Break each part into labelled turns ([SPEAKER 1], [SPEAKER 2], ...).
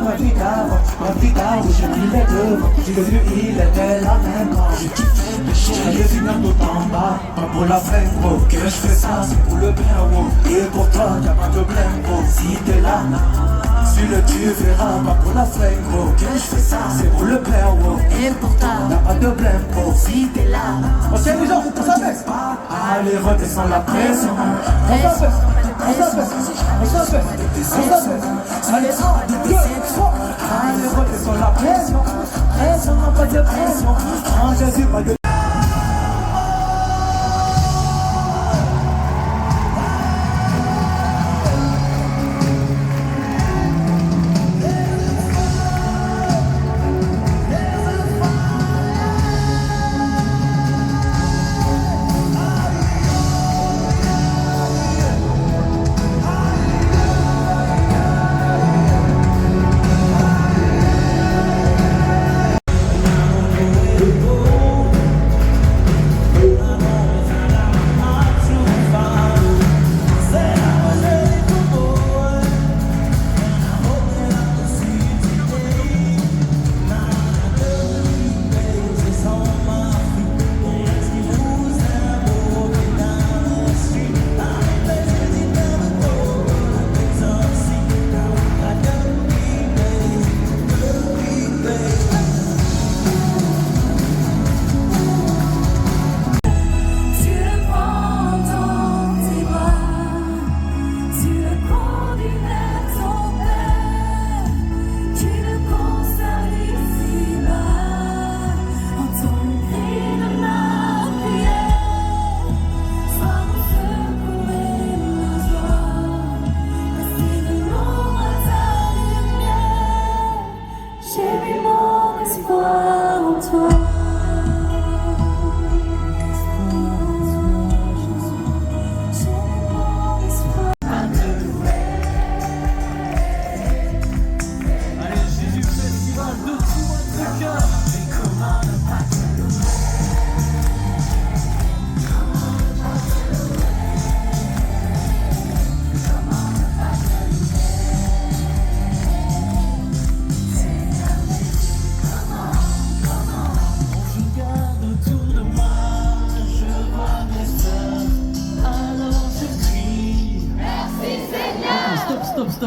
[SPEAKER 1] ma vie d'avant, j'ai pris les devants. J'ai devenu il était la même quand j'ai kiffé péché. J'allais finir tout en bas, pas pour la flemme gros. Que je fais ça, c'est pour le bien gros. Et pour toi, y'a pas de blême gros. Si t'es là, suis-le, tu verras. Pas pour la flemme gros. Que je fais ça, c'est pour le bien gros. Et pour toi, y'a pas de blême gros. Si t'es là, on tient les gens, on s'abaisse. Allez, redescends la pression. On s'abaisse, on s'abaisse, on s'abaisse, on s'abaisse. Allez, 1, 2, 3. Allez, redescends la pression. Pression, non pas de pression. En Jésus, pas de...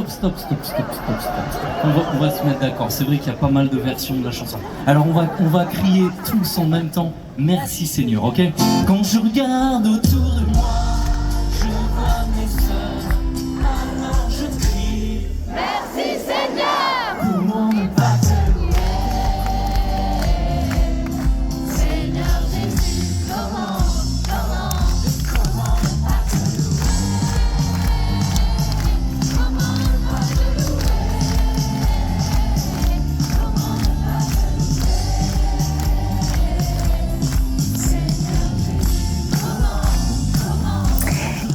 [SPEAKER 2] Stop. On va se mettre d'accord. C'est vrai qu'il y a pas mal de versions de la chanson. Alors on va crier tous en même temps. Merci Seigneur, ok? Quand je regarde autour de moi, je vois mes sœurs. Alors je crie.
[SPEAKER 3] Merci Seigneur.
[SPEAKER 2] Comment ne pas te
[SPEAKER 3] Seigneur Jésus, comment ne pas te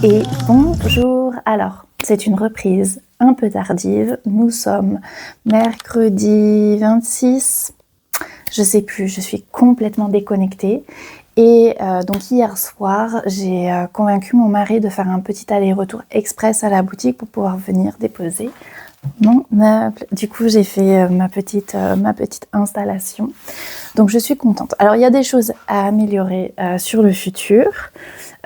[SPEAKER 4] Et bonjour, alors c'est une reprise un peu tardive, nous sommes mercredi 26, je sais plus, je suis complètement déconnectée et donc hier soir j'ai convaincu mon mari de faire un petit aller-retour express à la boutique pour pouvoir venir déposer mon meuble. Du coup j'ai fait ma petite installation, donc je suis contente. Alors il y a des choses à améliorer sur le futur,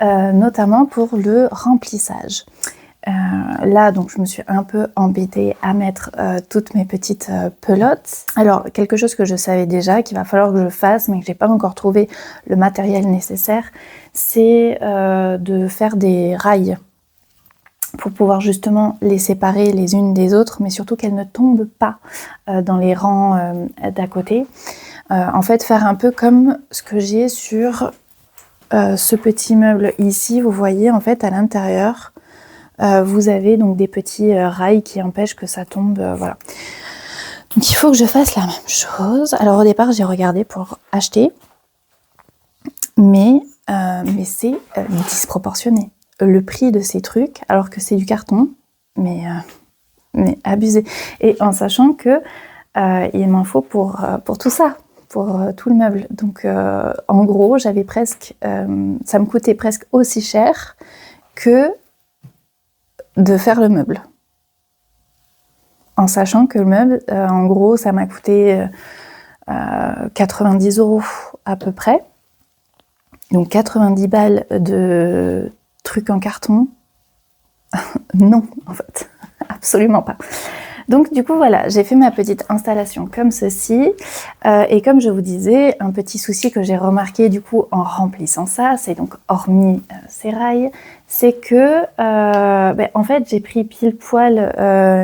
[SPEAKER 4] notamment pour le remplissage. Là donc je me suis un peu embêtée à mettre toutes mes petites pelotes. Alors quelque chose que je savais déjà qu'il va falloir que je fasse mais que j'ai pas encore trouvé le matériel nécessaire, c'est de faire des rails pour pouvoir justement les séparer les unes des autres, mais surtout qu'elles ne tombent pas dans les rangs d'à côté. En fait, faire un peu comme ce que j'ai sur ce petit meuble ici. Vous voyez, en fait, à l'intérieur, vous avez donc des petits rails qui empêchent que ça tombe, voilà. Donc il faut que je fasse la même chose. Alors au départ, j'ai regardé pour acheter, mais c'est disproportionné. Le prix de ces trucs, alors que c'est du carton, mais abusé. Et en sachant que il m'en faut pour tout ça, pour tout le meuble. Donc en gros, j'avais presque, ça me coûtait presque aussi cher que de faire le meuble. en sachant que le meuble, en gros, ça m'a coûté 90 € à peu près. Donc 90 balles de trucs en carton. Non, en fait, absolument pas. Donc du coup voilà, j'ai fait ma petite installation comme ceci et comme je vous disais, un petit souci que j'ai remarqué du coup en remplissant ça, c'est donc hormis ces rails, c'est que en fait j'ai pris pile poil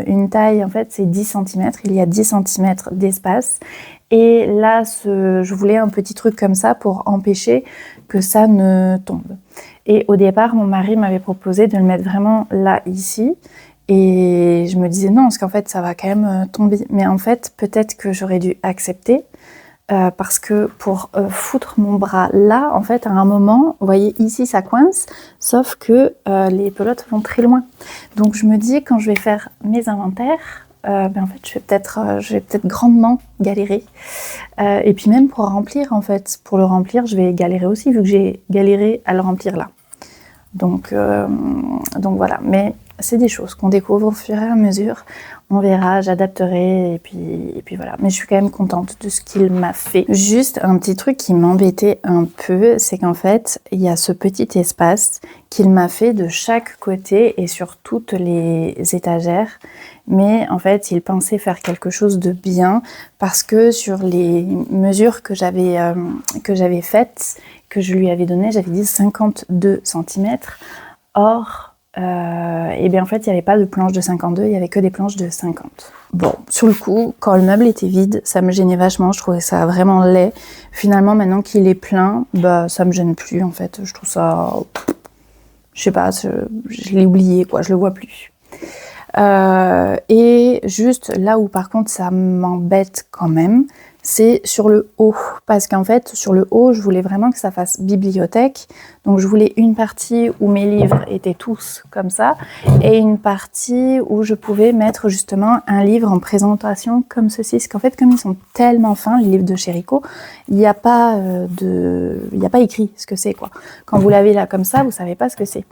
[SPEAKER 4] une taille, en fait c'est 10 cm, il y a 10 cm d'espace et là je voulais un petit truc comme ça pour empêcher que ça ne tombe. Et au départ mon mari m'avait proposé de le mettre vraiment là ici. Et je me disais non, parce qu'en fait, ça va quand même tomber. Mais en fait, peut-être que j'aurais dû accepter parce que pour foutre mon bras là, en fait, à un moment, vous voyez, ici, ça coince, sauf que les pelotes vont très loin. Donc, je me dis, quand je vais faire mes inventaires, en fait, je vais peut-être grandement galérer. Et puis même pour remplir, en fait, pour le remplir, je vais galérer aussi, vu que j'ai galéré à le remplir là. Donc voilà, mais c'est des choses qu'on découvre au fur et à mesure. On verra, j'adapterai et puis voilà. Mais je suis quand même contente de ce qu'il m'a fait. Juste un petit truc qui m'embêtait un peu, c'est qu'en fait, il y a ce petit espace qu'il m'a fait de chaque côté et sur toutes les étagères. Mais en fait, il pensait faire quelque chose de bien parce que sur les mesures que j'avais faites, que je lui avais données, j'avais dit 52 cm. Or, et bien en fait il n'y avait pas de planche de 52, il n'y avait que des planches de 50. Bon, sur le coup, quand le meuble était vide, ça me gênait vachement, je trouvais ça vraiment laid. Finalement, maintenant qu'il est plein, ça me gêne plus en fait, je trouve ça, je sais pas, je l'ai oublié quoi, je le vois plus. Et juste là où par contre ça m'embête quand même, c'est sur le haut, parce qu'en fait sur le haut je voulais vraiment que ça fasse bibliothèque, donc je voulais une partie où mes livres étaient tous comme ça et une partie où je pouvais mettre justement un livre en présentation comme ceci, parce qu'en fait comme ils sont tellement fins les livres de Chérico, il n'y a pas écrit ce que c'est quoi. Quand vous l'avez là comme ça, vous savez pas ce que c'est.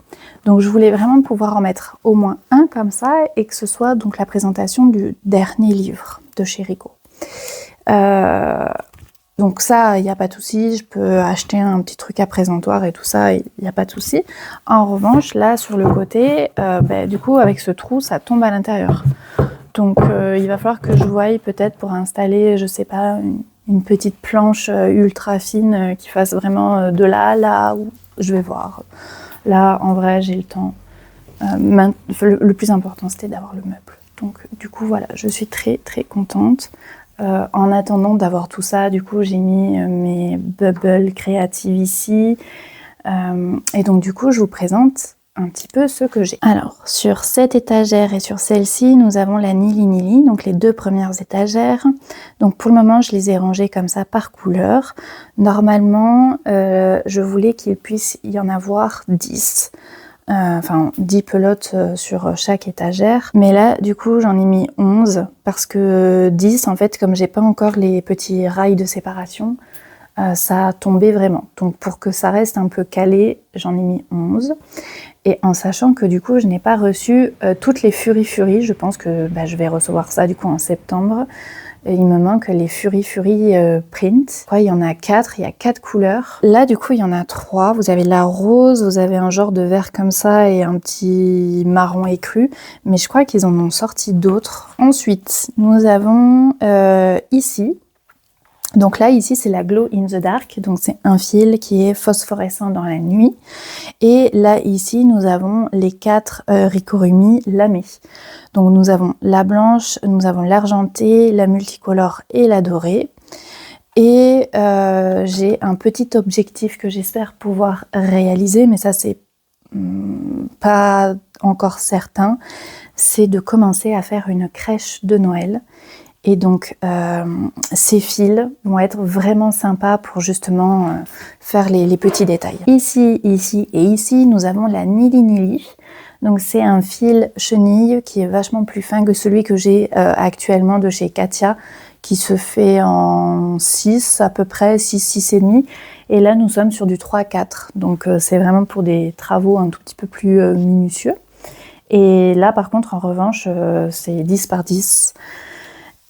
[SPEAKER 4] Donc je voulais vraiment pouvoir en mettre au moins un comme ça et que ce soit donc la présentation du dernier livre de Chérico. Donc ça, il n'y a pas de souci, je peux acheter un petit truc à présentoir et tout ça, il n'y a pas de souci. En revanche, là, sur le côté, du coup, avec ce trou, ça tombe à l'intérieur. Donc, il va falloir que je voie peut-être pour installer, je sais pas, une petite planche ultra fine qui fasse vraiment de là à là, où je vais voir. Là, en vrai, j'ai le temps. Le plus important, c'était d'avoir le meuble. Donc, du coup, voilà, je suis très, très contente. En attendant d'avoir tout ça, du coup, j'ai mis mes bubbles créatives ici. Et donc, du coup, je vous présente un petit peu ce que j'ai. Alors, sur cette étagère et sur celle-ci, nous avons la Nili Nili, donc les deux premières étagères. Donc, pour le moment, je les ai rangées comme ça par couleur. Normalement, je voulais qu'il puisse y en avoir 10. 10 pelotes sur chaque étagère. Mais là, du coup, j'en ai mis 11 parce que 10, en fait, comme j'ai pas encore les petits rails de séparation, ça a tombé vraiment. Donc, pour que ça reste un peu calé, j'en ai mis 11. Et en sachant que, du coup, je n'ai pas reçu toutes les Fury Fury. Je pense que je vais recevoir ça, du coup, en septembre. Et il me manque les Fury Fury print. Il y en a 4, il y a 4 couleurs. Là, du coup, il y en a 3. Vous avez la rose, vous avez un genre de vert comme ça et un petit marron écru. Mais je crois qu'ils en ont sorti d'autres. Ensuite, nous avons ici. Donc là, ici, c'est la Glow in the Dark. Donc c'est un fil qui est phosphorescent dans la nuit. Et là, ici, nous avons les 4 Rikorumi lamées. Donc nous avons la blanche, nous avons l'argentée, la multicolore et la dorée. Et j'ai un petit objectif que j'espère pouvoir réaliser, mais ça, c'est pas encore certain. C'est de commencer à faire une crèche de Noël. Et donc, ces fils vont être vraiment sympas pour justement faire les petits détails. Ici, ici et ici, nous avons la Nili Nili. Donc, c'est un fil chenille qui est vachement plus fin que celui que j'ai actuellement de chez Katia, qui se fait en 6 à peu près, 6,5. Et là, nous sommes sur du 3-4. Donc, c'est vraiment pour des travaux un tout petit peu plus minutieux. Et là, par contre, en revanche, c'est 10 par 10.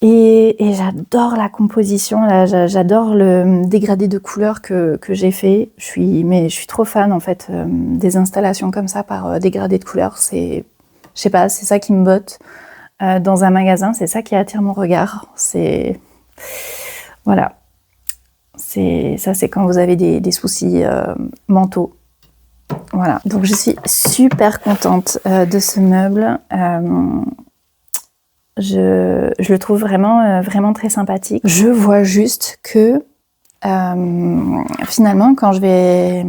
[SPEAKER 4] Et j'adore la composition, là, j'adore le dégradé de couleurs que j'ai fait. Je suis trop fan, en fait, des installations comme ça par dégradé de couleurs. Je sais pas, c'est ça qui me botte dans un magasin, c'est ça qui attire mon regard. Voilà. C'est quand vous avez des soucis mentaux. Voilà, donc je suis super contente de ce meuble. Je le trouve vraiment très sympathique. Je vois juste que finalement, quand je vais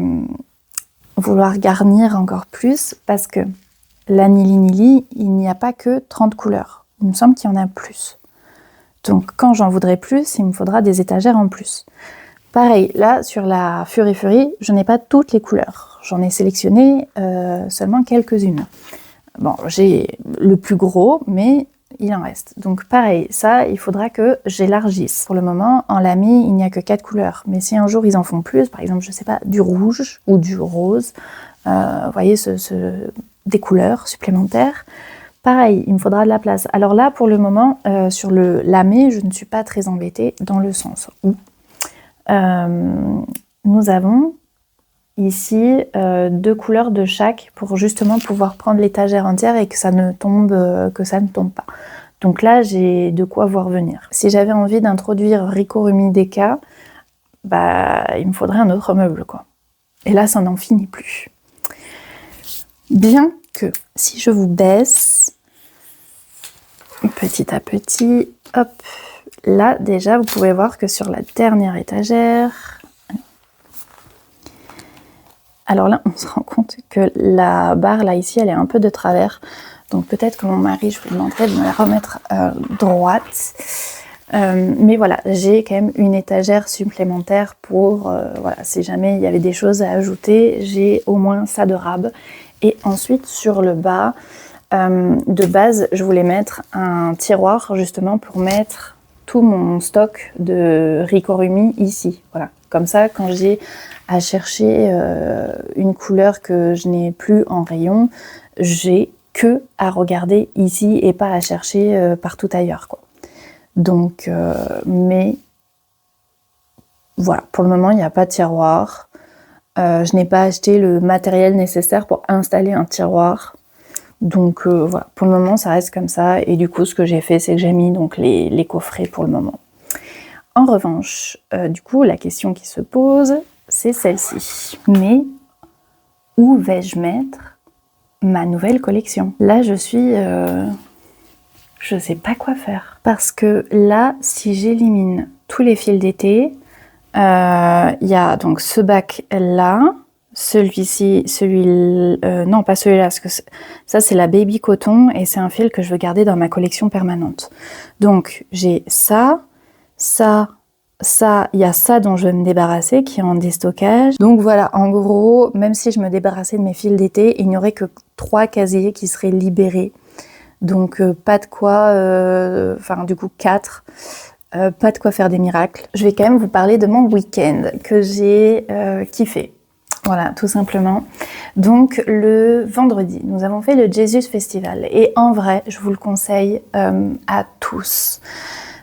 [SPEAKER 4] vouloir garnir encore plus, parce que la Nili Nili, il n'y a pas que 30 couleurs. Il me semble qu'il y en a plus. Donc quand j'en voudrais plus, il me faudra des étagères en plus. Pareil, là, sur la Fury Fury, je n'ai pas toutes les couleurs. J'en ai sélectionné seulement quelques-unes. Bon, j'ai le plus gros, mais il en reste. Donc pareil, ça, il faudra que j'élargisse. Pour le moment, en lamy, il n'y a que 4 couleurs. Mais si un jour ils en font plus, par exemple, je sais pas, du rouge ou du rose, vous voyez, des couleurs supplémentaires, pareil, il me faudra de la place. Alors là, pour le moment, sur le lamé, je ne suis pas très embêtée dans le sens où nous avons ici 2 couleurs de chaque pour justement pouvoir prendre l'étagère entière et que ça ne tombe pas. Donc là, j'ai de quoi voir venir. Si j'avais envie d'introduire Ricorumi Deka, il me faudrait un autre meuble, quoi. Et là, ça n'en finit plus. Bien que, si je vous baisse, petit à petit, hop, là, déjà, vous pouvez voir que sur la dernière étagère, alors là, on se rend compte que la barre, là, ici, elle est un peu de travers. Donc peut-être que mon mari, je lui demanderai de me la remettre droite. Mais voilà, j'ai quand même une étagère supplémentaire pour, voilà, si jamais il y avait des choses à ajouter, j'ai au moins ça de rab. Et ensuite, sur le bas, de base, je voulais mettre un tiroir, justement, pour mettre tout mon stock de Ricorumi ici. Voilà. Comme ça, quand j'ai à chercher une couleur que je n'ai plus en rayon, j'ai que à regarder ici et pas à chercher partout ailleurs, quoi. Donc, mais voilà, pour le moment, il n'y a pas de tiroir. Je n'ai pas acheté le matériel nécessaire pour installer un tiroir. Donc voilà, pour le moment, ça reste comme ça. Et du coup, ce que j'ai fait, c'est que j'ai mis donc les coffrets pour le moment. En revanche, du coup, la question qui se pose, c'est celle-ci. Mais où vais-je mettre ma nouvelle collection? Là, je sais pas quoi faire. Parce que là, si j'élimine tous les fils d'été, il y a donc ce bac-là, celui-ci, non pas celui-là, parce que ça c'est la Baby Coton et c'est un fil que je veux garder dans ma collection permanente. Donc j'ai ça, il y a ça dont je vais me débarrasser qui est en déstockage. Donc voilà, en gros, même si je me débarrassais de mes fils d'été, il n'y aurait que 3 casiers qui seraient libérés. Donc pas de quoi, du coup 4. Pas de quoi faire des miracles. Je vais quand même vous parler de mon week-end que j'ai kiffé. Voilà, tout simplement. Donc le vendredi, nous avons fait le Jesus Festival et en vrai, je vous le conseille à tous.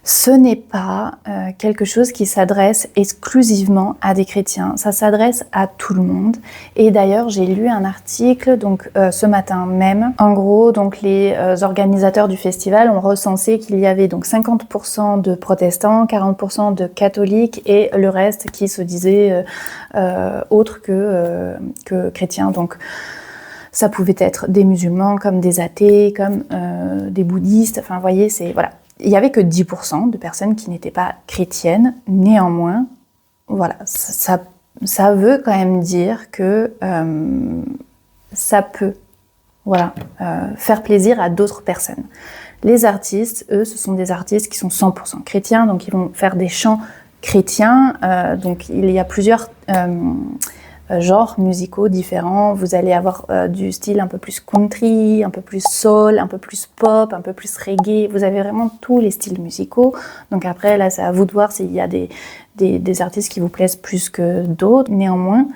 [SPEAKER 4] Ce n'est pas quelque chose qui s'adresse exclusivement à des chrétiens, ça s'adresse à tout le monde. Et d'ailleurs, j'ai lu un article donc ce matin même. En gros, donc les organisateurs du festival ont recensé qu'il y avait donc 50% de protestants, 40% de catholiques et le reste qui se disait autre que chrétiens. Donc ça pouvait être des musulmans, comme des athées, comme des bouddhistes. Enfin, vous voyez, c'est voilà. Il n'y avait que 10% de personnes qui n'étaient pas chrétiennes. Néanmoins, voilà, ça veut quand même dire que ça peut faire plaisir à d'autres personnes. Les artistes, eux, ce sont des artistes qui sont 100% chrétiens, donc ils vont faire des chants chrétiens. Donc il y a plusieurs genres musicaux différents. Vous allez avoir du style un peu plus country, un peu plus soul, un peu plus pop, un peu plus reggae. Vous avez vraiment tous les styles musicaux. Donc après, là, c'est à vous de voir s'il y a des des artistes qui vous plaisent plus que d'autres. Néanmoins,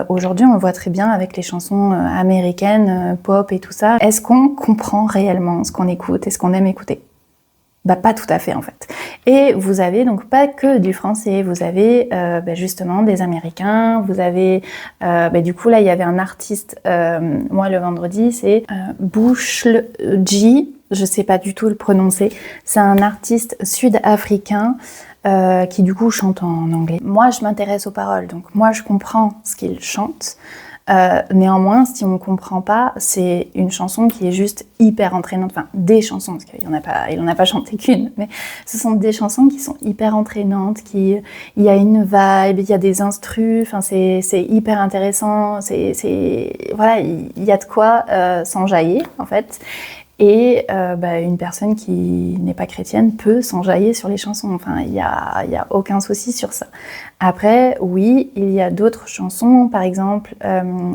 [SPEAKER 4] aujourd'hui, on le voit très bien avec les chansons américaines, pop et tout ça. Est-ce qu'on comprend réellement ce qu'on écoute et ce qu'on aime écouter? Bah pas tout à fait en fait. Et vous avez donc pas que du français, vous avez justement des Américains, vous avez du coup là il y avait un artiste, moi le vendredi c'est Bushel G, je sais pas du tout le prononcer, c'est un artiste sud-africain qui du coup chante en anglais. Moi je m'intéresse aux paroles, donc moi je comprends ce qu'il chante. Néanmoins, si on ne comprend pas, c'est une chanson qui est juste hyper entraînante. Enfin, des chansons, parce qu'il en a pas chanté qu'une, mais ce sont des chansons qui sont hyper entraînantes, il y a une vibe, il y a des instrus, enfin, c'est hyper intéressant, voilà, il y a de quoi s'enjailler, en fait. Et une personne qui n'est pas chrétienne peut s'enjailler sur les chansons. Enfin, il y a aucun souci sur ça. Après, oui, il y a d'autres chansons. Par exemple,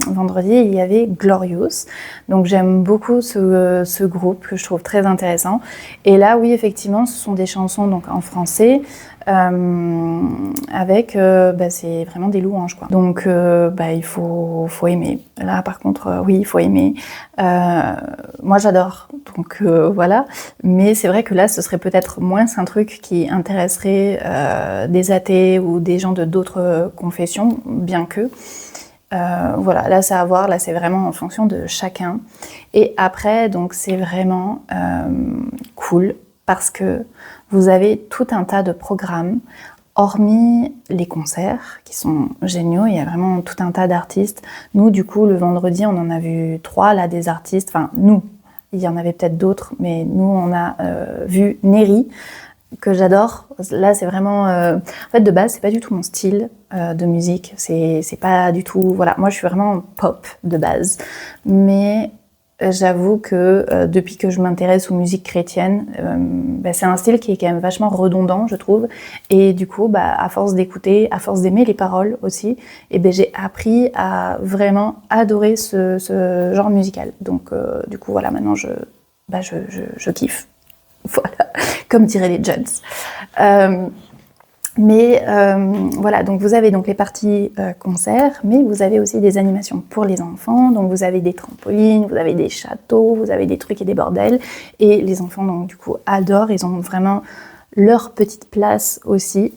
[SPEAKER 4] vendredi, il y avait Glorious. Donc, j'aime beaucoup ce groupe que je trouve très intéressant. Et là, oui, effectivement, ce sont des chansons donc en français. Avec c'est vraiment des louanges quoi. Donc il faut aimer. Là par contre oui il faut aimer. Moi j'adore donc voilà. Mais c'est vrai que là ce serait peut-être moins un truc qui intéresserait des athées ou des gens de d'autres confessions, bien que. Voilà, là c'est à voir, là c'est vraiment en fonction de chacun. Et après donc c'est vraiment cool parce que vous avez tout un tas de programmes, hormis les concerts qui sont géniaux, il y a vraiment tout un tas d'artistes. Nous, du coup, le vendredi, on en a vu 3, là, des artistes, enfin, nous, il y en avait peut-être d'autres, mais nous, on a vu Neri, que j'adore. Là, c'est vraiment... En fait, de base, c'est pas du tout mon style de musique, c'est pas du tout... Voilà, moi, je suis vraiment pop de base, mais... J'avoue que depuis que je m'intéresse aux musiques chrétiennes, c'est un style qui est quand même vachement redondant, je trouve. Et du coup, à force d'écouter, à force d'aimer les paroles aussi, j'ai appris à vraiment adorer ce genre musical. Donc, du coup, voilà, maintenant, je kiffe. Voilà, comme diraient les jeunes. Mais voilà, donc vous avez donc les parties concerts, mais vous avez aussi des animations pour les enfants. Donc vous avez des trampolines, vous avez des châteaux, vous avez des trucs et des bordels. Et les enfants, donc du coup, adorent. Ils ont vraiment leur petite place aussi.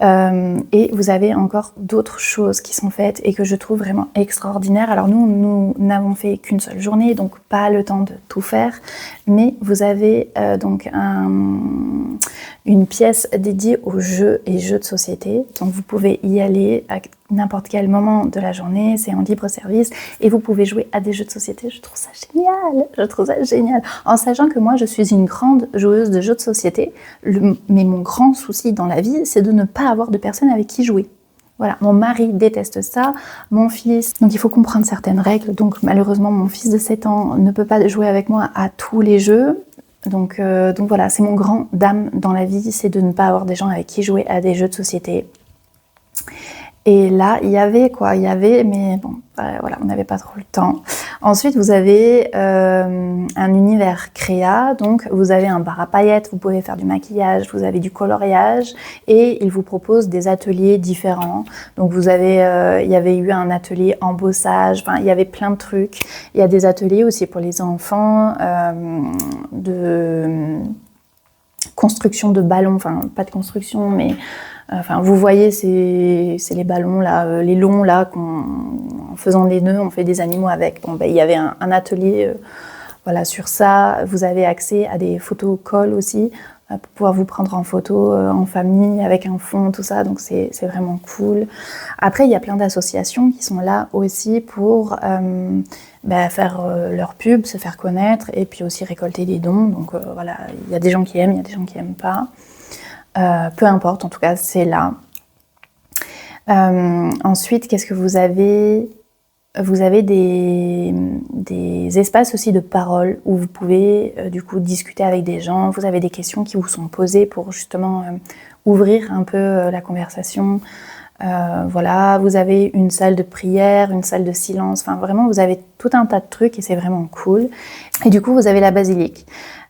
[SPEAKER 4] Et vous avez encore d'autres choses qui sont faites et que je trouve vraiment extraordinaires. Alors nous n'avons fait qu'une seule journée, donc pas le temps de tout faire. Mais vous avez donc une pièce dédiée aux jeux et jeux de société. Donc vous pouvez y aller à n'importe quel moment de la journée, c'est en libre service et vous pouvez jouer à des jeux de société. Je trouve ça génial. En sachant que moi je suis une grande joueuse de jeux de société, mais mon grand souci dans la vie c'est de ne pas avoir de personnes avec qui jouer. Voilà, mon mari déteste ça, mon fils, donc il faut comprendre certaines règles, donc malheureusement mon fils de 7 ans ne peut pas jouer avec moi à tous les jeux. Donc voilà, c'est mon grand dame dans la vie, c'est de ne pas avoir des gens avec qui jouer à des jeux de société. Et là, il y avait, mais bon, voilà, on n'avait pas trop le temps. Ensuite, vous avez un univers créa, donc vous avez un bar à paillettes, vous pouvez faire du maquillage, vous avez du coloriage, et il vous propose des ateliers différents. Donc vous avez, il y avait eu un atelier embossage, enfin, il y avait plein de trucs. Il y a des ateliers aussi pour les enfants, de construction de ballons, enfin, pas de construction, mais... Enfin, vous voyez, c'est les ballons là, les longs là, en faisant des nœuds, on fait des animaux avec. Bon, il y avait un atelier, voilà, sur ça. Vous avez accès à des photocolls aussi pour pouvoir vous prendre en photo en famille avec un fond, tout ça. Donc c'est vraiment cool. Après, il y a plein d'associations qui sont là aussi pour faire leur pub, se faire connaître et puis aussi récolter des dons. Donc voilà, il y a des gens qui aiment, il y a des gens qui aiment pas. Peu importe, en tout cas, c'est là. Ensuite, qu'est-ce que vous avez ? Vous avez des espaces aussi de parole où vous pouvez du coup discuter avec des gens. Vous avez des questions qui vous sont posées pour justement ouvrir un peu la conversation. Voilà, vous avez une salle de prière, une salle de silence. Enfin, vraiment, vous avez tout un tas de trucs et c'est vraiment cool. Et du coup, vous avez la basilique.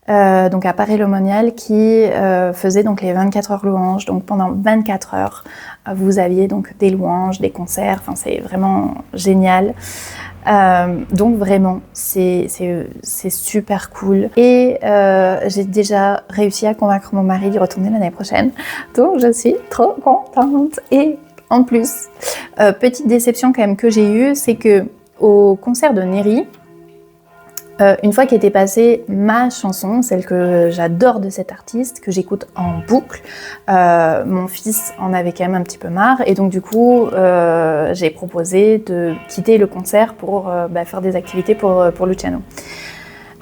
[SPEAKER 4] donc à Paris-le-Monial, qui faisait donc les 24 heures louanges. Donc pendant 24 heures, vous aviez donc des louanges, des concerts, enfin c'est vraiment génial. Donc vraiment, c'est super cool. Et j'ai déjà réussi à convaincre mon mari d'y retourner l'année prochaine. Donc je suis trop contente. Et en plus, petite déception quand même que j'ai eue, c'est que au concert de Neri, une fois qu'était passée ma chanson, celle que j'adore de cet artiste, que j'écoute en boucle, mon fils en avait quand même un petit peu marre et donc du coup j'ai proposé de quitter le concert pour faire des activités pour Luciano.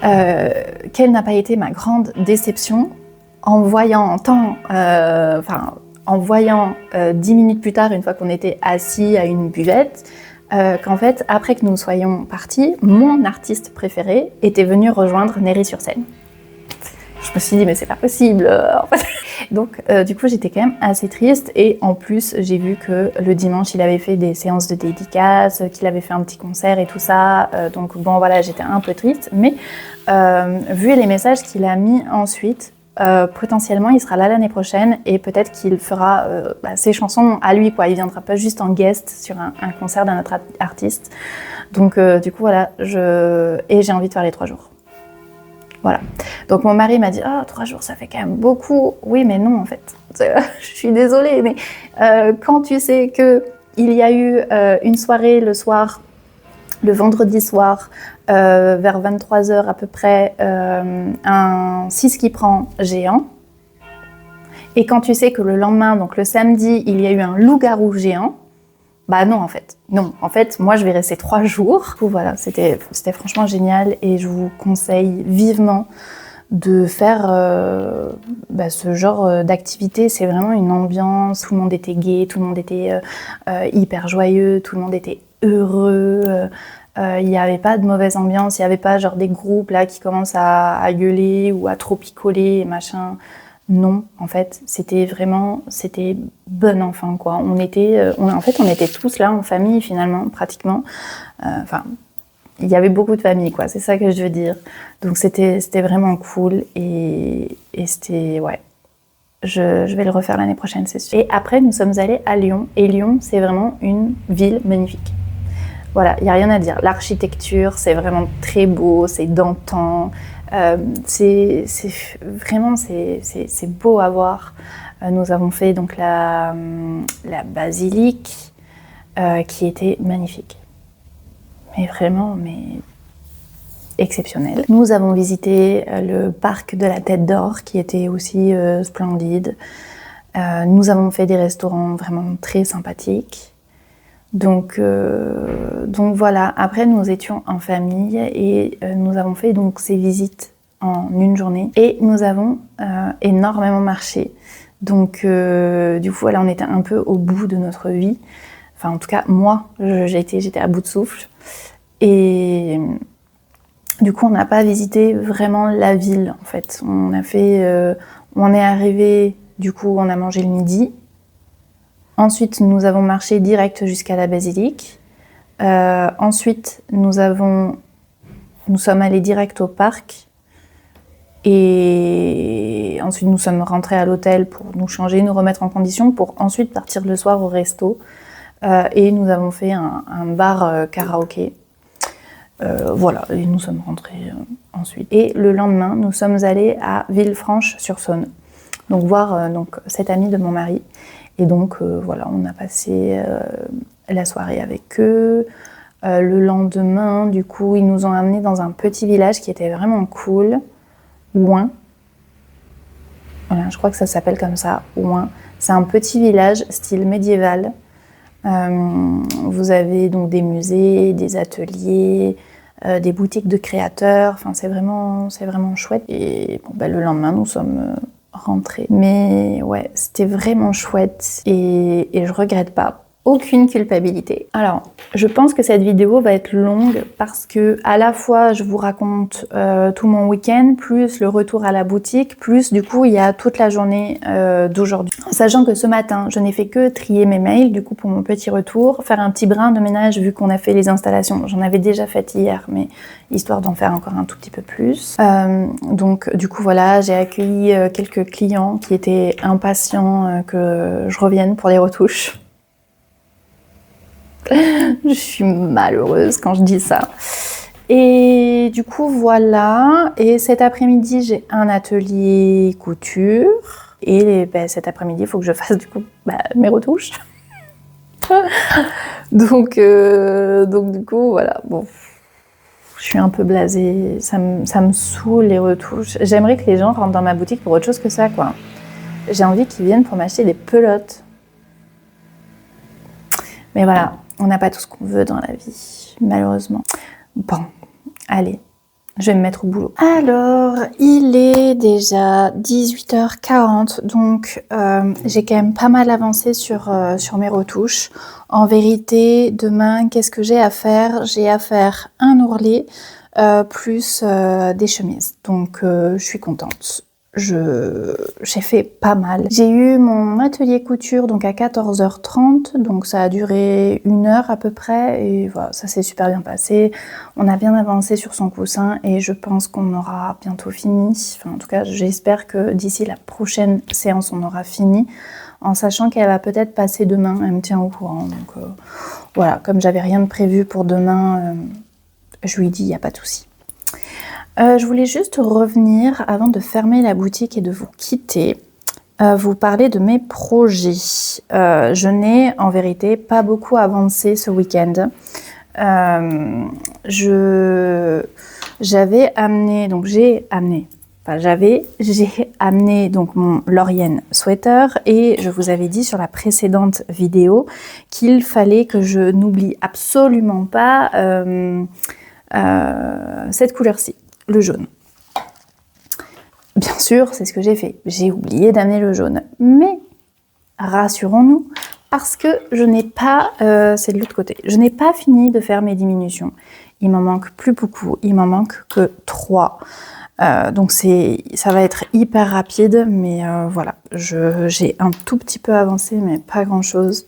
[SPEAKER 4] Quelle n'a pas été ma grande déception en voyant 10 minutes plus tard, une fois qu'on était assis à une buvette, qu'en fait, après que nous soyons partis, mon artiste préféré était venu rejoindre Neri-sur-Seine. Je me suis dit, mais c'est pas possible en fait. Donc, du coup, j'étais quand même assez triste. Et en plus, j'ai vu que le dimanche, il avait fait des séances de dédicaces, qu'il avait fait un petit concert et tout ça. Donc, bon, voilà, j'étais un peu triste. Mais vu les messages qu'il a mis ensuite, potentiellement il sera là l'année prochaine et peut-être qu'il fera ses chansons à lui, quoi. Il viendra pas juste en guest sur un concert d'un autre artiste. Donc du coup voilà, j'ai envie de faire les 3 jours. Voilà. Donc mon mari m'a dit 3 jours ça fait quand même beaucoup. Oui mais non en fait. Je suis désolée mais quand tu sais que il y a eu une soirée le soir, le vendredi soir, vers 23h à peu près, un 6 qui prend géant. Et quand tu sais que le lendemain, donc le samedi, il y a eu un loup-garou géant, bah non en fait. Non, en fait, moi je vais rester 3 jours. Du coup, voilà, c'était franchement génial et je vous conseille vivement de faire ce genre d'activité. C'est vraiment une ambiance, tout le monde était gai, tout le monde était hyper joyeux, tout le monde était heureux. Il n'y avait pas de mauvaise ambiance, il n'y avait pas genre des groupes là qui commencent à gueuler ou à trop picoler et machin. Non, en fait, c'était bon enfant quoi. On était tous là en famille finalement, pratiquement. Il y avait beaucoup de famille quoi, c'est ça que je veux dire. Donc c'était vraiment cool et c'était ouais. Je vais le refaire l'année prochaine, c'est sûr. Et après, nous sommes allés à Lyon et Lyon, c'est vraiment une ville magnifique. Voilà, il n'y a rien à dire. L'architecture, c'est vraiment très beau, c'est d'antan. C'est beau à voir. Nous avons fait donc la basilique qui était magnifique. Mais vraiment, exceptionnel. Nous avons visité le parc de la Tête d'Or qui était aussi splendide. Nous avons fait des restaurants vraiment très sympathiques. Donc voilà, après nous étions en famille et nous avons fait donc ces visites en une journée et nous avons énormément marché. Donc du coup voilà, on était un peu au bout de notre vie. Enfin en tout cas moi, j'étais à bout de souffle et du coup on n'a pas visité vraiment la ville en fait. On est arrivé, du coup on a mangé le midi. Ensuite, nous avons marché direct jusqu'à la basilique. Ensuite, nous sommes allés direct au parc. Et ensuite, nous sommes rentrés à l'hôtel pour nous changer, nous remettre en condition, pour ensuite partir le soir au resto. Et nous avons fait un bar karaoké. Voilà, et nous sommes rentrés ensuite. Et le lendemain, nous sommes allés à Villefranche-sur-Saône. Donc voir cette amie de mon mari. Et donc voilà, on a passé la soirée avec eux. Le lendemain, du coup, ils nous ont amenés dans un petit village qui était vraiment cool, Ouin. Voilà, je crois que ça s'appelle comme ça, Ouin. C'est un petit village style médiéval. Vous avez donc des musées, des ateliers, des boutiques de créateurs. Enfin, c'est vraiment chouette. Et le lendemain, nous sommes rentrés. Mais ouais, c'était vraiment chouette et je regrette pas. aucune culpabilité. Alors, je pense que cette vidéo va être longue parce que à la fois je vous raconte tout mon week-end, plus le retour à la boutique, plus du coup il y a toute la journée d'aujourd'hui. Sachant que ce matin, je n'ai fait que trier mes mails du coup pour mon petit retour, faire un petit brin de ménage vu qu'on a fait les installations. J'en avais déjà fait hier, mais histoire d'en faire encore un tout petit peu plus. Donc du coup voilà, j'ai accueilli quelques clients qui étaient impatients que je revienne pour les retouches. Je suis malheureuse quand je dis ça. Et du coup, voilà. Et cet après-midi, j'ai un atelier couture. Et cet après-midi, il faut que je fasse du coup mes retouches. donc du coup, voilà. Bon, je suis un peu blasée. Ça me saoule les retouches. J'aimerais que les gens rentrent dans ma boutique pour autre chose que ça, quoi. J'ai envie qu'ils viennent pour m'acheter des pelotes. Mais voilà. On n'a pas tout ce qu'on veut dans la vie, malheureusement. Bon, allez, je vais me mettre au boulot. Alors, il est déjà 18h40, donc j'ai quand même pas mal avancé sur mes retouches. En vérité, demain, qu'est-ce que j'ai à faire? J'ai à faire un ourlet plus des chemises, donc je suis contente. J'ai fait pas mal. J'ai eu mon atelier couture donc à 14h30, donc ça a duré 1 heure à peu près et voilà, ça s'est super bien passé. On a bien avancé sur son coussin et je pense qu'on aura bientôt fini. Enfin, en tout cas, j'espère que d'ici la prochaine séance, on aura fini, en sachant qu'elle va peut-être passer demain. Elle me tient au courant. Donc voilà, comme j'avais rien de prévu pour demain, je lui dis il n'y a pas de souci. Je voulais juste revenir, avant de fermer la boutique et de vous quitter, vous parler de mes projets. Je n'ai en vérité pas beaucoup avancé ce week-end. J'ai amené donc mon Laurienne sweater et je vous avais dit sur la précédente vidéo qu'il fallait que je n'oublie absolument pas cette couleur-ci. Le jaune. Bien sûr, c'est ce que j'ai fait. J'ai oublié d'amener le jaune. Mais, rassurons-nous, parce que je n'ai pas... c'est de l'autre côté. Je n'ai pas fini de faire mes diminutions. Il m'en manque plus beaucoup. Il m'en manque que 3. Donc ça va être hyper rapide. Mais voilà, j'ai un tout petit peu avancé, mais pas grand-chose.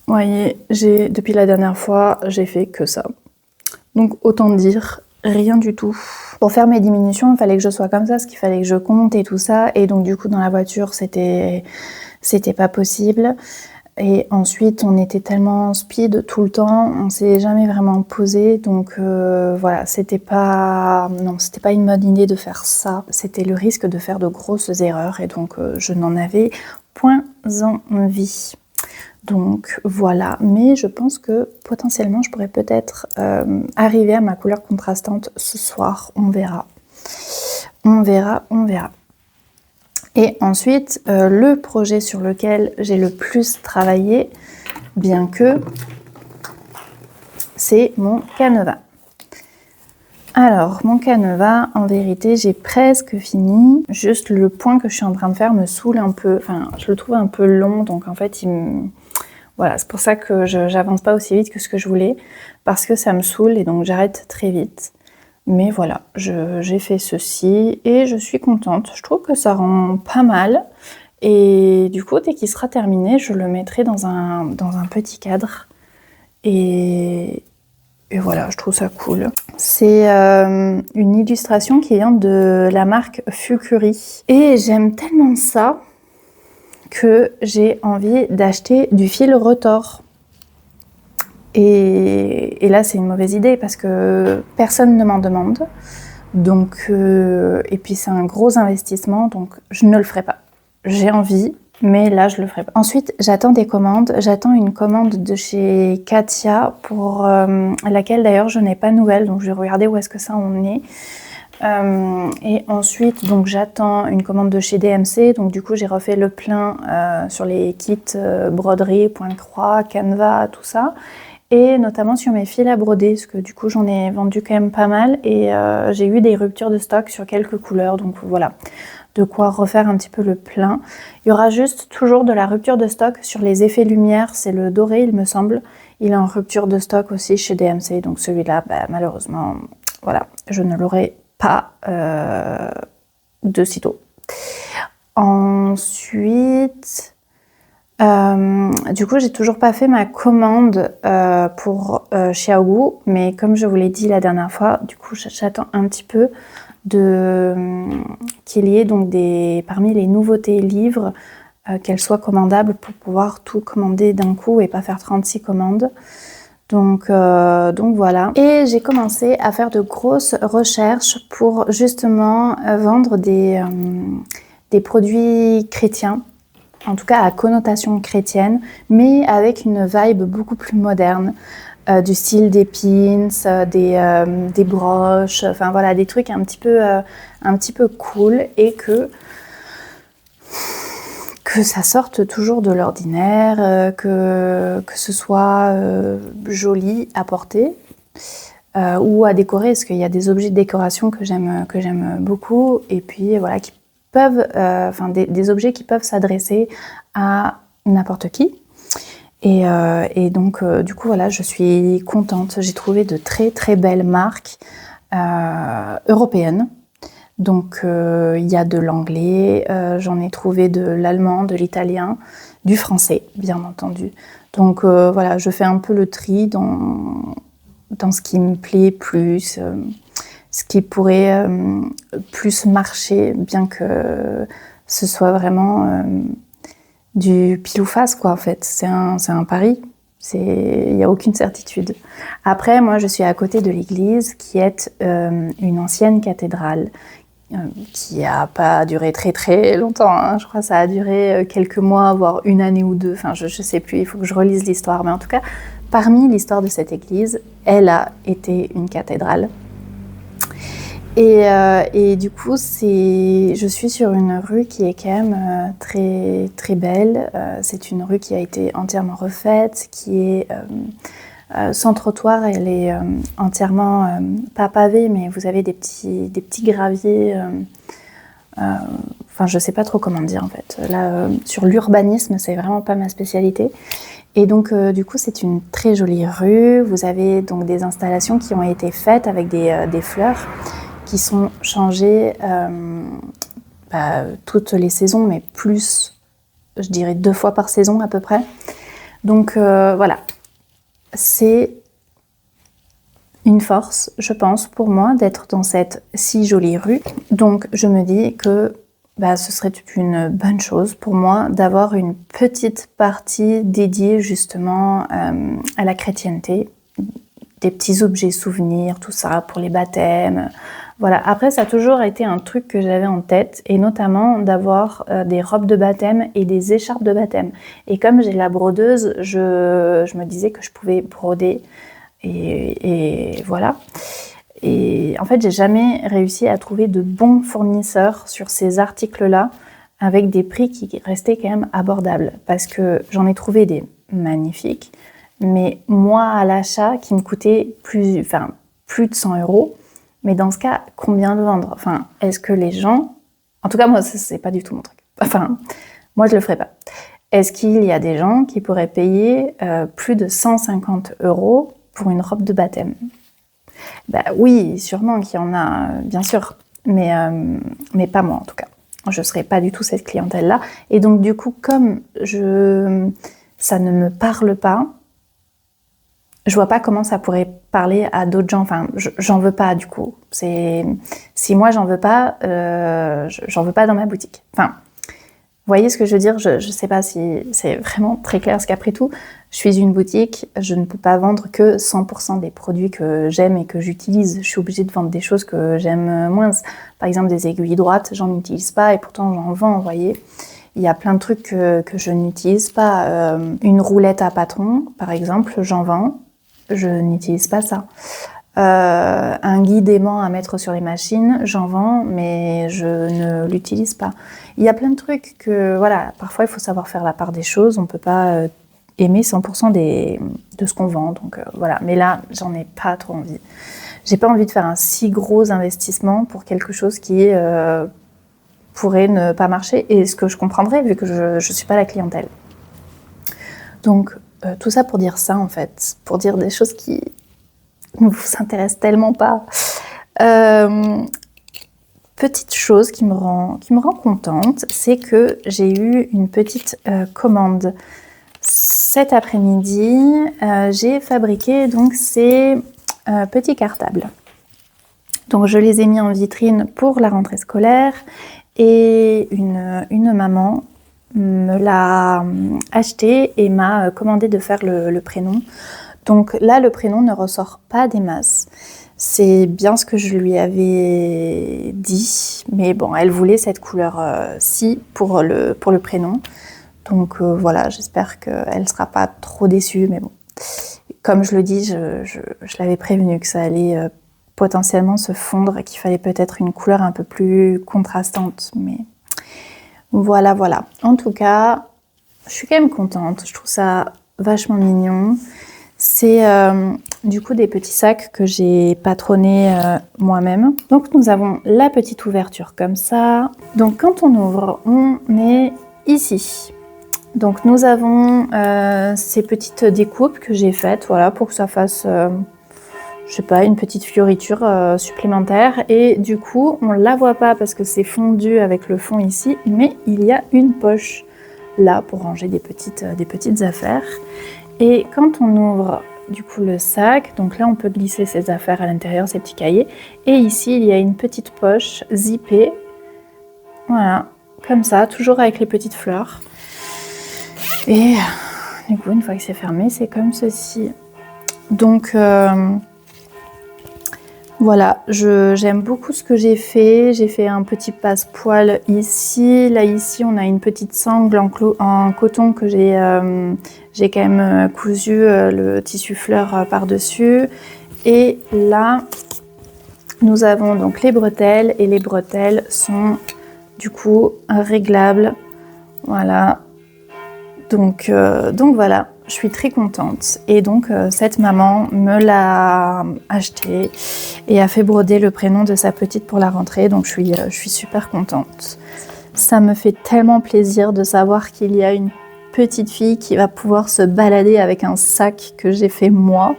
[SPEAKER 4] Vous voyez, depuis la dernière fois, j'ai fait que ça. Donc autant dire... rien du tout. Pour faire mes diminutions, il fallait que je sois comme ça, parce qu'il fallait que je compte et tout ça. Et donc du coup, dans la voiture, c'était pas possible. Et ensuite, on était tellement speed tout le temps, on s'est jamais vraiment posé. Donc voilà, c'était pas une bonne idée de faire ça. C'était le risque de faire de grosses erreurs. Et donc, je n'en avais point envie. Donc voilà, mais je pense que potentiellement je pourrais peut-être arriver à ma couleur contrastante ce soir, on verra. On verra. Et ensuite, le projet sur lequel j'ai le plus travaillé, bien que, c'est mon canevas. Alors, mon canevas, en vérité, j'ai presque fini. Juste le point que je suis en train de faire me saoule un peu. Enfin, je le trouve un peu long, donc en fait, voilà, c'est pour ça que j'avance pas aussi vite que ce que je voulais, parce que ça me saoule et donc j'arrête très vite. Mais voilà, j'ai fait ceci et je suis contente. Je trouve que ça rend pas mal. Et du coup, dès qu'il sera terminé, je le mettrai dans un petit cadre. Et voilà, je trouve ça cool. C'est une illustration qui vient de la marque Fucuri. Et j'aime tellement ça que j'ai envie d'acheter du fil retors. Et là, c'est une mauvaise idée parce que personne ne m'en demande. Donc, et puis c'est un gros investissement, donc je ne le ferai pas. J'ai envie, mais là, je le ferai pas. Ensuite, j'attends des commandes. J'attends une commande de chez Katia pour laquelle d'ailleurs je n'ai pas de nouvelles, donc je vais regarder où est-ce que ça en est. Et ensuite, donc j'attends une commande de chez DMC. Donc du coup, j'ai refait le plein sur les kits broderie, point-croix, canevas, tout ça. Et notamment sur mes fils à broder, parce que du coup, j'en ai vendu quand même pas mal. Et j'ai eu des ruptures de stock sur quelques couleurs. Donc voilà. de quoi refaire un petit peu le plein. Il y aura juste toujours de la rupture de stock sur les effets lumière, c'est le doré il me semble. Il est en rupture de stock aussi chez DMC, donc celui-là, malheureusement, voilà, je ne l'aurai pas de sitôt. Ensuite, du coup, j'ai toujours pas fait ma commande pour Xiaogu, mais comme je vous l'ai dit la dernière fois, du coup, j'attends un petit peu qu'il y ait donc parmi les nouveautés livres, qu'elles soient commandables pour pouvoir tout commander d'un coup et pas faire 36 commandes. Donc voilà. Et j'ai commencé à faire de grosses recherches pour justement vendre des produits chrétiens, en tout cas à connotation chrétienne, mais avec une vibe beaucoup plus moderne, du style des pins, des broches, enfin voilà, des trucs un petit peu cool et que ça sorte toujours de l'ordinaire, que ce soit joli à porter ou à décorer, parce qu'il y a des objets de décoration que j'aime beaucoup, et puis voilà, qui peuvent, des objets qui peuvent s'adresser à n'importe qui. Et donc, du coup, voilà, je suis contente. J'ai trouvé de très très belles marques européennes. Donc, il y a de l'anglais, j'en ai trouvé de l'allemand, de l'italien, du français, bien entendu. Donc, voilà, je fais un peu le tri dans ce qui me plaît plus, ce qui pourrait plus marcher, bien que ce soit vraiment du pile ou face, quoi, en fait. C'est un pari. Il n'y a aucune certitude. Après, moi, je suis à côté de l'église, qui est une ancienne cathédrale, qui n'a pas duré très très longtemps, hein. Je crois que ça a duré quelques mois, voire une année ou deux, enfin je sais plus, il faut que je relise l'histoire, mais en tout cas, parmi l'histoire de cette église, elle a été une cathédrale. Et du coup, je suis sur une rue qui est quand même très très belle. C'est une rue qui a été entièrement refaite, qui est sans trottoir, elle est entièrement pas pavée, mais vous avez des petits graviers. Enfin, je sais pas trop comment dire en fait. Là, sur l'urbanisme, c'est vraiment pas ma spécialité. Et donc, du coup, c'est une très jolie rue. Vous avez donc des installations qui ont été faites avec des fleurs qui sont changées toutes les saisons, mais plus, je dirais 2 fois par saison à peu près. Donc voilà. C'est une force, je pense, pour moi, d'être dans cette si jolie rue. Donc, je me dis que ce serait une bonne chose pour moi d'avoir une petite partie dédiée justement à la chrétienté, des petits objets souvenirs, tout ça, pour les baptêmes. Voilà. Après, ça a toujours été un truc que j'avais en tête, et notamment d'avoir des robes de baptême et des écharpes de baptême. Et comme j'ai la brodeuse, je me disais que je pouvais broder, et voilà. Et en fait, j'ai jamais réussi à trouver de bons fournisseurs sur ces articles-là, avec des prix qui restaient quand même abordables. Parce que j'en ai trouvé des magnifiques, mais moi, à l'achat, qui me coûtait plus de 100 €. Mais dans ce cas, combien de vendre? Enfin, est-ce que les gens... En tout cas, moi, c'est pas du tout mon truc. Enfin, moi, je le ferais pas. Est-ce qu'il y a des gens qui pourraient payer plus de 150 € pour une robe de baptême? Oui, sûrement qu'il y en a, bien sûr. Mais pas moi, en tout cas. Je serais pas du tout cette clientèle-là. Et donc, du coup, comme ça ne me parle pas, je vois pas comment ça pourrait parler à d'autres gens. Enfin, j'en veux pas, du coup. Si moi, j'en veux pas dans ma boutique. Enfin, vous voyez ce que je veux dire? Je sais pas si c'est vraiment très clair, parce qu'après tout, je suis une boutique, je ne peux pas vendre que 100% des produits que j'aime et que j'utilise. Je suis obligée de vendre des choses que j'aime moins. Par exemple, des aiguilles droites, j'en utilise pas, et pourtant j'en vends, vous voyez. Il y a plein de trucs que je n'utilise pas. Une roulette à patron, par exemple, j'en vends. Je n'utilise pas ça. Un guide aimant à mettre sur les machines, j'en vends, mais je ne l'utilise pas. Il y a plein de trucs que, voilà, parfois il faut savoir faire la part des choses. On peut pas aimer 100% de ce qu'on vend, donc voilà. Mais là, j'en ai pas trop envie. J'ai pas envie de faire un si gros investissement pour quelque chose qui pourrait ne pas marcher, et ce que je comprendrais vu que je ne suis pas la clientèle. Donc tout ça pour dire ça en fait, pour dire des choses qui ne vous intéressent tellement pas. Petite chose qui me rend contente, c'est que j'ai eu une petite commande cet après-midi. J'ai fabriqué donc ces petits cartables. Donc je les ai mis en vitrine pour la rentrée scolaire et une maman me l'a acheté et m'a commandé de faire le prénom. Donc là, le prénom ne ressort pas des masses. C'est bien ce que je lui avais dit, mais bon, elle voulait cette couleur-ci pour le prénom. Donc voilà, j'espère qu'elle ne sera pas trop déçue, mais bon. Comme je le dis, je l'avais prévenu que ça allait potentiellement se fondre et qu'il fallait peut-être une couleur un peu plus contrastante, mais voilà. En tout cas, je suis quand même contente, je trouve ça vachement mignon. C'est du coup des petits sacs que j'ai patronnés moi-même. Donc nous avons la petite ouverture comme ça. Donc quand on ouvre, on est ici. Donc nous avons ces petites découpes que j'ai faites, voilà, pour que ça fasse, je sais pas, une petite fioriture supplémentaire. Et du coup, on la voit pas parce que c'est fondu avec le fond ici, mais il y a une poche là pour ranger des petites affaires. Et quand on ouvre du coup le sac, donc là on peut glisser ses affaires à l'intérieur, ses petits cahiers. Et ici il y a une petite poche zippée, voilà, comme ça, toujours avec les petites fleurs. Et du coup une fois que c'est fermé, c'est comme ceci. Donc voilà, j'aime beaucoup ce que j'ai fait. J'ai fait un petit passepoil ici. Là, ici, on a une petite sangle en coton que j'ai quand même cousu le tissu fleur par-dessus. Et là, nous avons donc les bretelles. Et les bretelles sont du coup réglables. Voilà. Donc voilà. Je suis très contente et donc cette maman me l'a acheté et a fait broder le prénom de sa petite pour la rentrée, donc je suis super contente. Ça me fait tellement plaisir de savoir qu'il y a une petite fille qui va pouvoir se balader avec un sac que j'ai fait moi.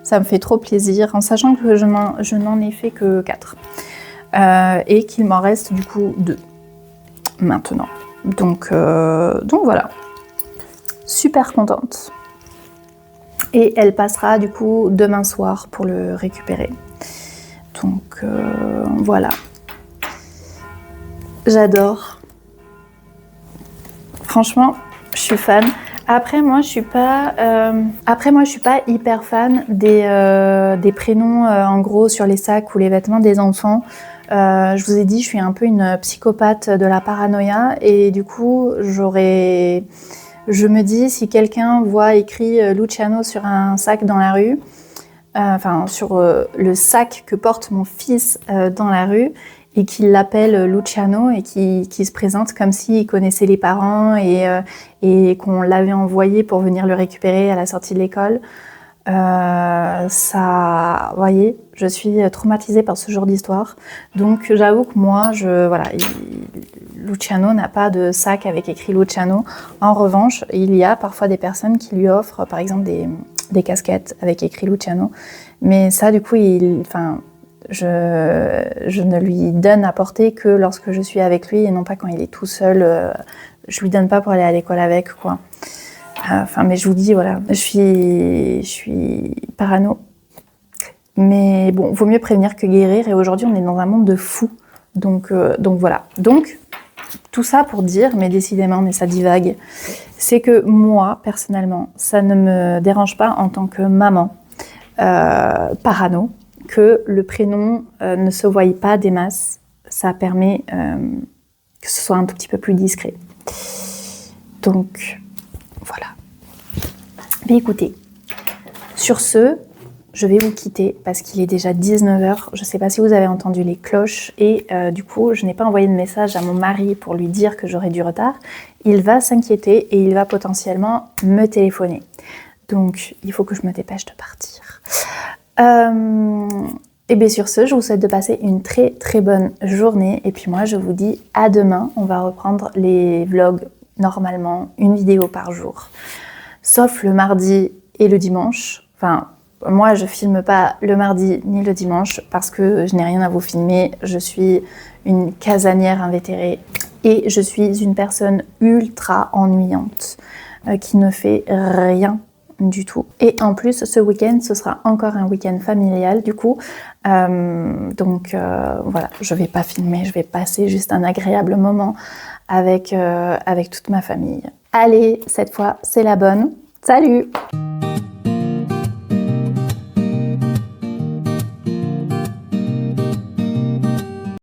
[SPEAKER 4] Ça me fait trop plaisir en sachant que je n'en ai fait que 4 et qu'il m'en reste du coup 2 maintenant. Donc voilà. Super contente. Et elle passera du coup demain soir pour le récupérer. Donc voilà. J'adore. Franchement, je suis fan. Après moi, je suis pas hyper fan des prénoms en gros sur les sacs ou les vêtements des enfants. Je vous ai dit, je suis un peu une psychopathe de la paranoïa et du coup, je me dis, si quelqu'un voit écrit Luciano sur un sac dans la rue, sur le sac que porte mon fils dans la rue, et qu'il l'appelle Luciano et qui se présente comme s'il connaissait les parents et qu'on l'avait envoyé pour venir le récupérer à la sortie de l'école, ça, vous voyez, je suis traumatisée par ce genre d'histoire. Donc j'avoue que moi, Luciano n'a pas de sac avec écrit Luciano. En revanche, il y a parfois des personnes qui lui offrent, par exemple, des casquettes avec écrit Luciano. Mais ça, du coup, je ne lui donne à porter que lorsque je suis avec lui et non pas quand il est tout seul. Je lui donne pas pour aller à l'école avec, quoi. Mais je vous dis, voilà, je suis parano. Mais bon, vaut mieux prévenir que guérir. Et aujourd'hui, on est dans un monde de fous. Donc voilà. Donc, tout ça pour dire, mais décidément, mais ça divague, c'est que moi, personnellement, ça ne me dérange pas en tant que maman parano que le prénom ne se voie pas des masses. Ça permet que ce soit un tout petit peu plus discret. Donc, voilà. Mais écoutez, sur ce, je vais vous quitter parce qu'il est déjà 19h. Je ne sais pas si vous avez entendu les cloches et du coup, je n'ai pas envoyé de message à mon mari pour lui dire que j'aurais du retard. Il va s'inquiéter et il va potentiellement me téléphoner. Donc, il faut que je me dépêche de partir. Et bien sur ce, je vous souhaite de passer une très très bonne journée. Et puis moi, je vous dis à demain. On va reprendre les vlogs normalement, une vidéo par jour. Sauf le mardi et le dimanche. Enfin, moi, je filme pas le mardi ni le dimanche parce que je n'ai rien à vous filmer. Je suis une casanière invétérée et je suis une personne ultra ennuyante qui ne fait rien du tout. Et en plus, ce week-end, ce sera encore un week-end familial du coup. Donc voilà, je vais pas filmer, je vais passer juste un agréable moment avec toute ma famille. Allez, cette fois, c'est la bonne. Salut!